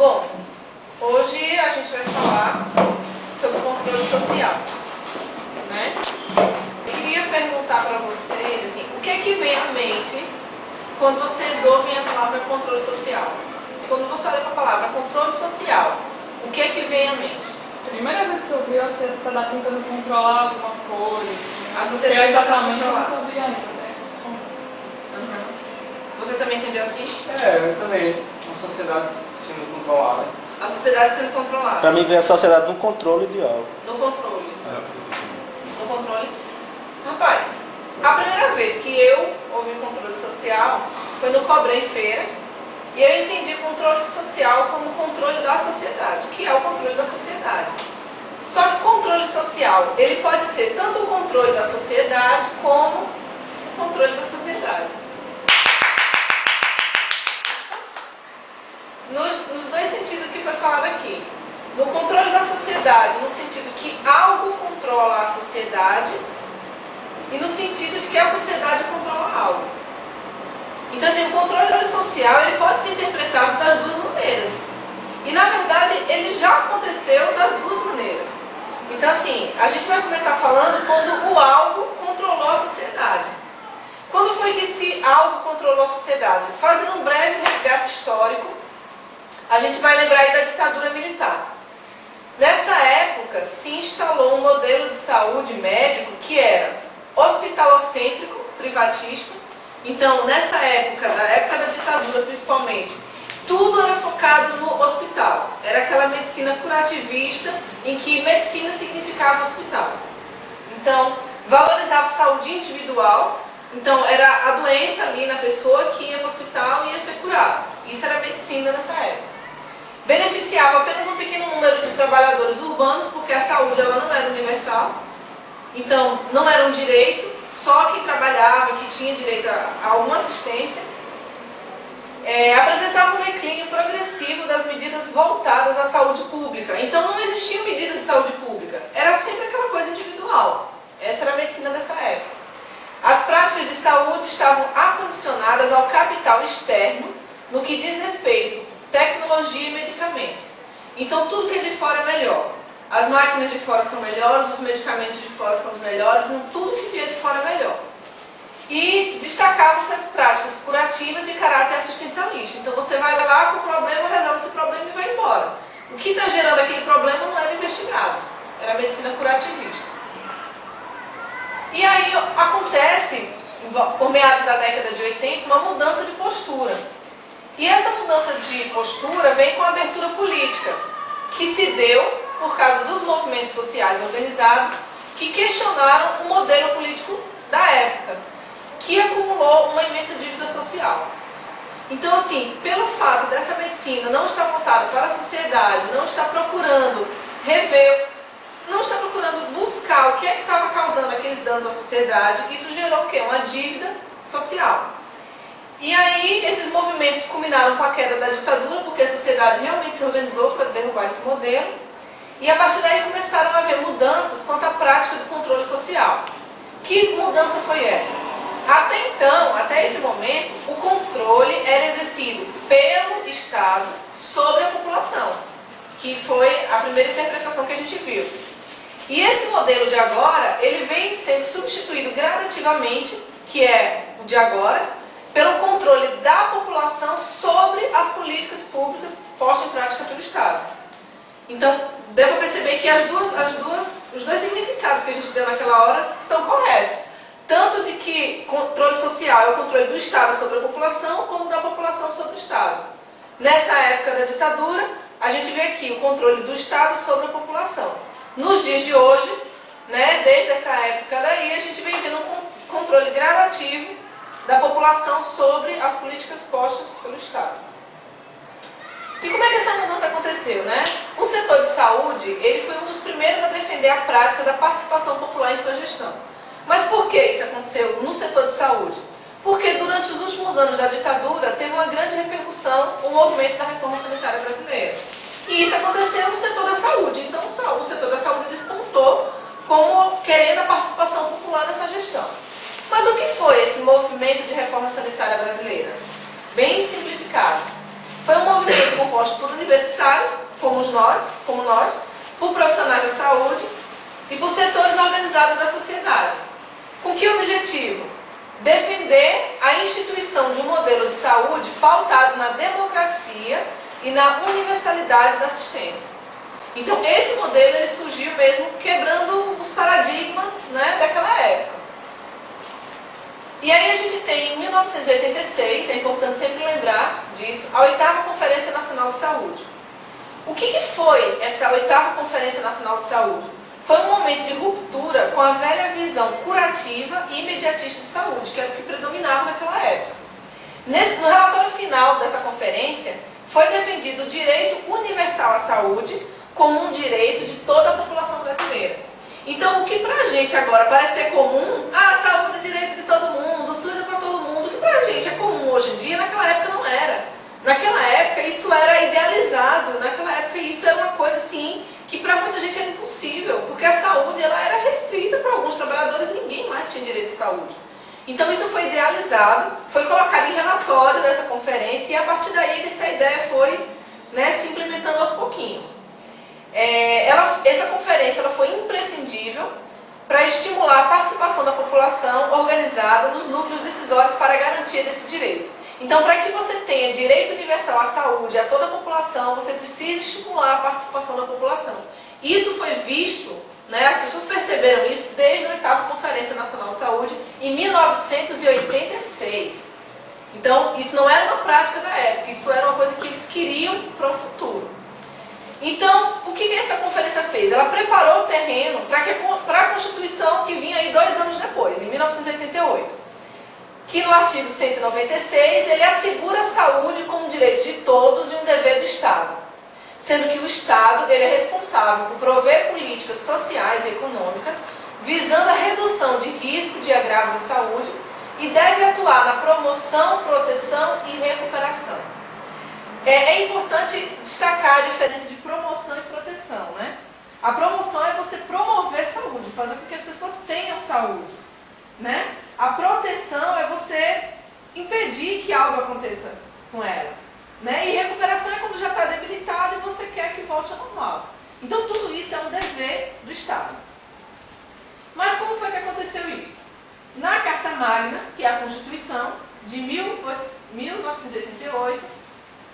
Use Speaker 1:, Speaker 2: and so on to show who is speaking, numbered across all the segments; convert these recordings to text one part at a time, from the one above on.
Speaker 1: Bom, hoje a gente vai falar sobre o controle social, né? Eu queria perguntar para vocês, assim, o que é que vem à mente quando vocês ouvem a palavra controle social? Quando você olha para a palavra controle social, o que é que vem à mente?
Speaker 2: A primeira vez que eu vi, eu achei a sociedade tentando controlar alguma coisa.
Speaker 1: A sociedade
Speaker 2: exatamente
Speaker 1: tentando
Speaker 2: não
Speaker 1: controlar.
Speaker 2: sabia ainda, né?
Speaker 1: Você também entendeu assim?
Speaker 3: Eu também. Uma sociedade sendo controlada.
Speaker 1: A sociedade sendo controlada.
Speaker 4: Para mim vem a sociedade no controle de algo.
Speaker 1: No controle. No controle. Rapaz, a primeira vez que eu ouvi controle social foi no Cobrem Feira. E eu entendi controle social como controle da sociedade, que é o controle da sociedade. Só que o controle social, ele pode ser tanto o controle da sociedade como o controle da sociedade. Nos dois sentidos que foi falado aqui. No controle da sociedade, no sentido que algo controla a sociedade, e no sentido de que a sociedade controla algo. Então, assim, o controle social ele pode ser interpretado das duas maneiras. E, na verdade, ele já aconteceu das duas maneiras. Então, assim, a gente vai começar falando quando o algo controlou a sociedade. Quando foi que esse algo controlou a sociedade? Fazendo um breve resgate histórico, a gente vai lembrar aí da ditadura militar. Nessa época, se instalou um modelo de saúde médico que era hospitalocêntrico, privatista. Então, nessa época, na época da ditadura principalmente, tudo era focado no hospital. Era aquela medicina curativista em que medicina significava hospital. Então, valorizava a saúde individual. Então, era a doença ali na pessoa que ia para o hospital e ia ser curada. Isso era medicina nessa época. Beneficiava apenas um pequeno número de trabalhadores urbanos, porque a saúde ela não era universal. Então, não era um direito, só quem trabalhava, que tinha direito a alguma assistência. Apresentava um declínio progressivo das medidas voltadas à saúde pública. Então, não existiam medidas de saúde pública. Era sempre aquela coisa individual. Essa era a medicina dessa época. As práticas de saúde estavam acondicionadas ao capital externo, no que diz respeito à tecnologia e medicamentos. Então, tudo que é de fora é melhor. As máquinas de fora são melhores, os medicamentos de fora são os melhores, tudo que vier de fora é melhor. E destacavam-se as práticas curativas de caráter assistencialista. Então você vai lá com o problema, resolve esse problema e vai embora. O que está gerando aquele problema não era investigado, era a medicina curativista. E aí acontece, por meados da década de 80, uma mudança de postura. E essa mudança de postura vem com a abertura política, que se deu por causa dos movimentos sociais organizados que questionaram o modelo político da época, que acumulou uma imensa dívida social. Então, assim, pelo fato dessa medicina não estar voltada para a sociedade, não estar procurando rever, não estar procurando buscar o que é que estava causando aqueles danos à sociedade, isso gerou o quê? Uma dívida social. E aí, esses movimentos culminaram com a queda da ditadura, porque a sociedade realmente se organizou para derrubar esse modelo. E a partir daí começaram a haver mudanças quanto à prática do controle social. Que mudança foi essa? Até então, até esse momento, o controle era exercido pelo Estado sobre a população, que foi a primeira interpretação que a gente viu. E esse modelo de agora, ele vem sendo substituído gradativamente, que é o de agora, pelo controle da população sobre as políticas públicas postas em prática pelo Estado. Então, deu para perceber que os dois significados que a gente deu naquela hora estão corretos. Tanto de que controle social é o controle do Estado sobre a população, como da população sobre o Estado. Nessa época da ditadura, a gente vê aqui o controle do Estado sobre a população. Nos dias de hoje, né, desde essa época daí, a gente vem vendo um controle gradativo da população sobre as políticas postas pelo Estado. E como é que essa mudança aconteceu, né? O setor de saúde, ele foi um dos primeiros a defender a prática da participação popular em sua gestão. Mas por que isso aconteceu no setor de saúde? Porque durante os últimos anos da ditadura teve uma grande repercussão o movimento da reforma sanitária brasileira. E isso aconteceu no setor da saúde. Então o setor da saúde despontou como querendo a participação popular nessa gestão. Mas o que foi esse movimento de reforma sanitária brasileira? Bem simplificado. Foi um movimento composto por universitários como nós, por profissionais da saúde e por setores organizados da sociedade. Com que objetivo? Defender a instituição de um modelo de saúde pautado na democracia e na universalidade da assistência. Então, esse modelo ele surgiu mesmo quebrando os paradigmas, né, daquela época. E aí a gente tem, em 1986, é importante sempre lembrar disso, a 8ª Conferência Nacional de Saúde. O que foi essa 8ª Conferência Nacional de Saúde? Foi um momento de ruptura com a velha visão curativa e imediatista de saúde, que era o que predominava naquela época. No relatório final dessa conferência, foi defendido o direito universal à saúde como um direito de toda a população brasileira. Então, o que pra gente agora parece ser comum, a saúde é direito de todo mundo, o SUS é para todo mundo, o que pra gente é comum hoje em dia, naquela época não era. Naquela época isso era idealizado, naquela época isso era uma coisa assim, que para muita gente era impossível, porque a saúde ela era restrita para alguns trabalhadores, ninguém mais tinha direito à saúde. Então isso foi idealizado, foi colocado em relatório dessa conferência e a partir daí essa ideia foi, né, se implementando aos pouquinhos. Essa conferência ela foi imprescindível para estimular a participação da população organizada nos núcleos decisórios para a garantia desse direito. Então, para que você tenha direito universal à saúde a toda a população, você precisa estimular a participação da população. Isso foi visto, né, as pessoas perceberam isso desde a 8ª Conferência Nacional de Saúde, em 1986. Então, isso não era uma prática da época, isso era uma coisa que eles queriam para o futuro. Então, o que essa conferência fez? Ela preparou o terreno para a Constituição que vinha aí 2 anos depois, em 1988. Que no artigo 196, ele assegura a saúde como um direito de todos e um dever do Estado. Sendo que o Estado ele é responsável por prover políticas sociais e econômicas, visando a redução de risco de agravos à saúde e deve atuar na promoção, proteção e recuperação. É importante destacar a diferença de promoção e proteção, né? A promoção é você promover saúde, fazer com que as pessoas tenham saúde, né? A proteção é você impedir que algo aconteça com ela, né? E recuperação é quando já está debilitado e você quer que volte ao normal. Então tudo isso é um dever do Estado. Mas como foi que aconteceu isso? Na Carta Magna, que é a Constituição de 1988,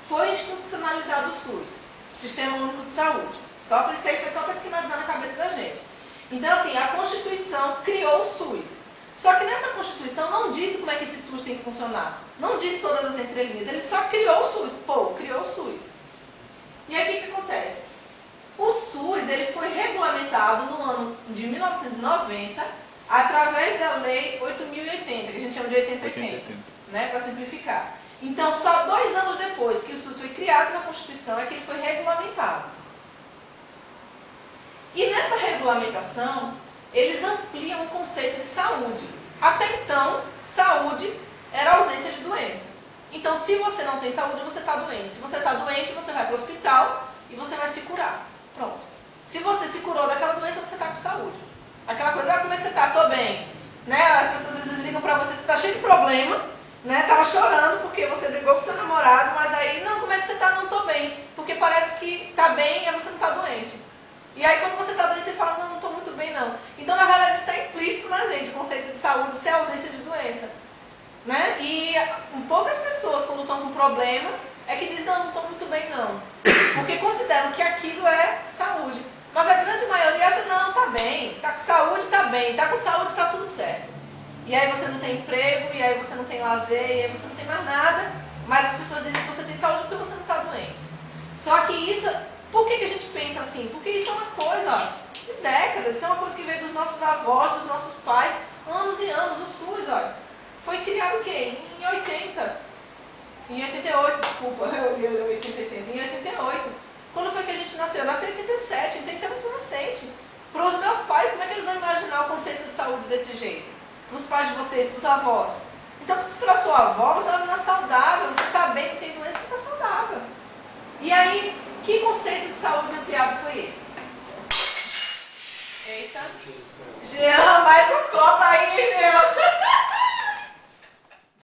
Speaker 1: foi institucionalizado o SUS, o Sistema Único de Saúde. Só para isso aí foi só para esquematizar na cabeça da gente. Então assim, a Constituição criou o SUS. Só que nessa Constituição não disse como é que esse SUS tem que funcionar. Não disse todas as entrelinhas. Ele só criou o SUS. Criou o SUS. E aí o que acontece? O SUS ele foi regulamentado no ano de 1990 através da Lei 8.080, que a gente chama de 8080, né, para simplificar. Então, só 2 anos depois que o SUS foi criado na Constituição é que ele foi regulamentado. E nessa regulamentação, eles ampliam o conceito de saúde. Até então, saúde era ausência de doença. Então, se você não tem saúde, você está doente. Se você está doente, você vai para o hospital e você vai se curar. Pronto. Se você se curou daquela doença, você está com saúde. Aquela coisa, como é que você está? Estou bem. Né? As pessoas às vezes ligam para você, você está cheio de problema, né? Tava chorando porque você brigou com seu namorado, mas aí, não, como é que você está? Não estou bem. Porque parece que está bem e você não está doente. E aí quando você está doente, você fala, não estou muito bem não. Então, na verdade, está implícito na gente o conceito de saúde ser ausência de doença. Né? E poucas pessoas, quando estão com problemas, é que dizem, não estou muito bem não. Porque consideram que aquilo é saúde. Mas a grande maioria acha, não, está bem, está com saúde, está bem, está com saúde, está tudo certo. E aí você não tem emprego, e aí você não tem lazer, e aí você não tem mais nada, mas as pessoas dizem que você tem saúde porque você não está doente. Só que isso, por que a gente pensa assim? Porque isso é uma coisa, ó, de décadas, isso é uma coisa que veio dos nossos avós, dos nossos pais, anos e anos. O SUS, olha, foi criado o quê? Em 80. Em 88, desculpa, eu li 80, em 88. Quando foi que a gente nasceu? Eu nasci em 87, então isso é muito recente. Para os meus pais, como é que eles vão imaginar o conceito de saúde desse jeito? Para os pais de vocês, para os avós. Então, para a sua avó, você é uma menina saudável, você está bem, não tem doença, você está saudável. E aí, que conceito de saúde ampliado foi esse? Eita. Jean, mais um copo aí, Jean.